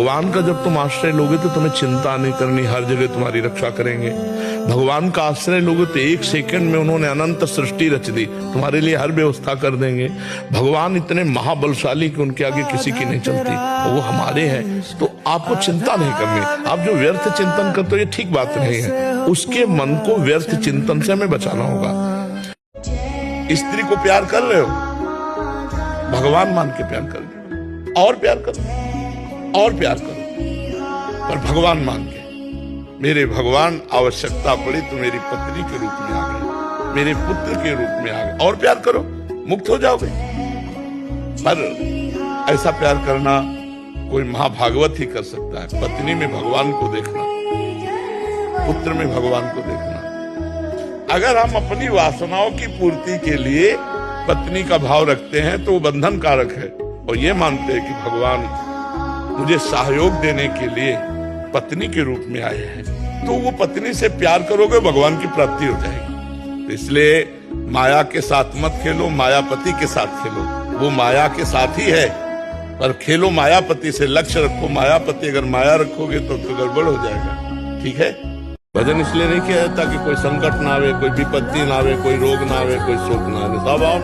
भगवान का जब तुम आश्रय लोगे तो तुम्हें चिंता नहीं करनी, हर जगह तुम्हारी रक्षा करेंगे। भगवान का आश्रय लोगे तो एक सेकंड में उन्होंने अनंत सृष्टि रच दी, तुम्हारे लिए हर व्यवस्था कर देंगे। भगवान इतने महाबलशाली कि उनके आगे किसी की नहीं चलती, वो हमारे हैं, तो आपको चिंता नहीं करनी। आप जो व्यर्थ चिंतन करते हो ये ठीक बात नहीं है, उसके मन को व्यर्थ चिंतन से हमें बचाना होगा। स्त्री को प्यार कर रहे हो, भगवान मान के प्यार कर, और प्यार करो, और प्यार करो, पर भगवान मान के। मेरे भगवान आवश्यकता पड़ी तो मेरी पत्नी के रूप में आ गए, मेरे पुत्र के रूप में आ गए, और प्यार करो, मुक्त हो जाओगे। पर ऐसा प्यार करना कोई महाभागवत ही कर सकता है। पत्नी में भगवान को देखना, पुत्र में भगवान को देखना। अगर हम अपनी वासनाओं की पूर्ति के लिए पत्नी का भाव रखते हैं तो वो बंधन कारक है, और ये मानते हैं कि भगवान मुझे सहयोग देने के लिए पत्नी के रूप में आए हैं, तो वो पत्नी से प्यार करोगे, भगवान की प्राप्ति हो जाएगी। तो इसलिए माया के साथ मत खेलो, मायापति के साथ खेलो। वो माया के साथ ही है, पर खेलो मायापति से, लक्ष्य रखो मायापति। अगर माया रखोगे तो गड़बड़ हो जाएगा। ठीक है, भजन इसलिए नहीं किया जाता कि कोई संकट ना आवे, कोई विपत्ति ना आवे, कोई रोग ना आवे, कोई शोक ना आवे। सब आओ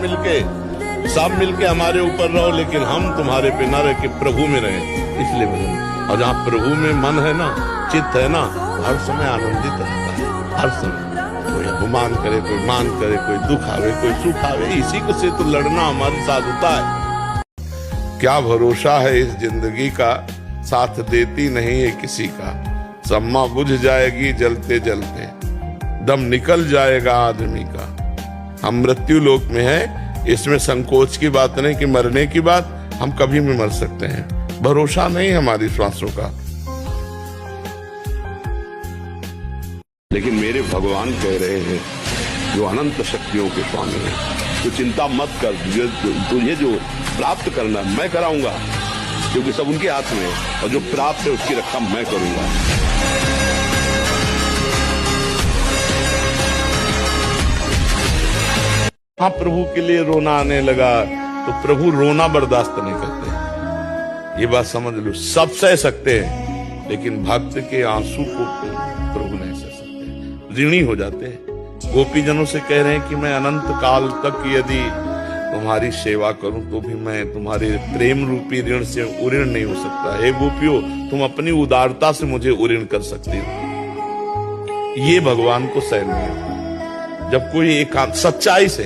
मिलके हमारे ऊपर रहो, लेकिन हम तुम्हारे पे ना रह के प्रभु में रहे, इसलिए भजन। और जहाँ प्रभु में मन है ना, चित्त है ना, हर समय आनंदित रहता है। हर समय कोई अपमान करे, कोई मान करे, कोई दुख आवे, कोई सुख आवे, इसी को से तो लड़ना हमारे साथ होता है। क्या भरोसा है इस जिंदगी का, साथ देती नहीं है किसी का। सम्मा बुझ जाएगी जलते जलते, दम निकल जाएगा आदमी का। हम मृत्यु लोक में है, इसमें संकोच की बात नहीं कि मरने की बात, हम कभी भी मर सकते हैं। भरोसा नहीं हमारी श्वासों का। लेकिन मेरे भगवान कह रहे हैं, जो अनंत शक्तियों के स्वामी हैं, तो चिंता मत कर, तुझे जो प्राप्त करना मैं कराऊंगा, क्योंकि सब उनके हाथ में है, और जो प्राप्त है उसकी रक्षा मैं करूंगा। हाँ, प्रभु के लिए रोना आने लगा तो प्रभु रोना बर्दाश्त नहीं करते, ये बात समझ लो। सब सह सकते हैं, लेकिन भक्त के आंसू को प्रभु नहीं सह सकते, ऋणी हो जाते हैं। गोपीजनों से कह रहे हैं कि मैं अनंत काल तक यदि तुम्हारी सेवा करूं तो भी मैं तुम्हारे प्रेम रूपी ऋण से उऋण नहीं हो सकता। हे गोपियों, तुम अपनी उदारता से मुझे उऋण कर सकती हो। ये भगवान को सहन नहीं। जब कोई एकांत सच्चाई से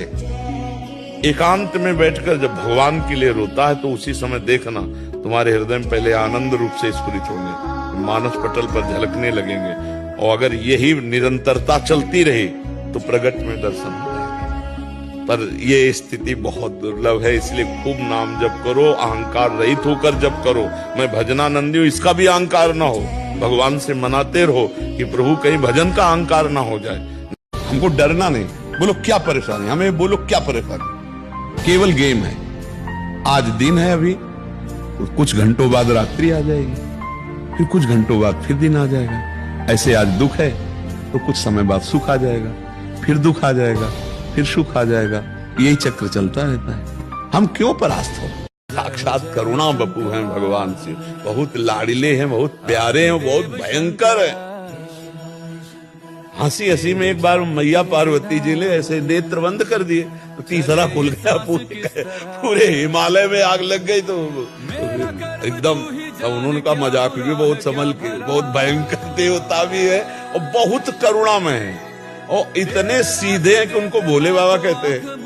एकांत में बैठकर जब भगवान के लिए रोता है, तो उसी समय देखना तुम्हारे हृदय में पहले आनंद रूप से स्फुरित होंगे, मानस पटल पर झलकने लगेंगे। और अगर यही निरंतरता चलती रही तो प्रगट में दर्शन हो जाएंगे। पर ये स्थिति बहुत दुर्लभ है, इसलिए खूब नाम जप करो, अहंकार रहित होकर जप करो। मैं भजनानंदी हूं, इसका भी अहंकार ना हो। भगवान से मनाते रहो कि प्रभु कहीं भजन का अहंकार ना हो जाए। हमको डरना नहीं। बोलो क्या परेशानी, हमें बोलो क्या परेशानी, केवल गेम है। आज दिन है, अभी कुछ घंटों बाद रात्रि आ जाएगी, फिर कुछ घंटों बाद फिर दिन आ जाएगा। ऐसे आज दुख है तो कुछ समय बाद सुख आ जाएगा, फिर दुख आ जाएगा, फिर सुख आ जाएगा। यही चक्र चलता रहता है। हम क्यों परास्त हो? साक्षात करुणा बपू हैं भगवान से, बहुत लाड़िले हैं, बहुत प्यारे हैं, बहुत भयंकर है। हंसी हंसी में एक बार मैया पार्वती जी ने ऐसे नेत्र बंद कर दिए तो तीसरा खुल गया, पूरे हिमालय में आग लग गई। तो एकदम उन्होंने कहा मजाक भी बहुत संभल के, बहुत भयंकर देवता भी है और बहुत करुणा में है, और इतने सीधे हैं कि उनको भोले बाबा कहते हैं।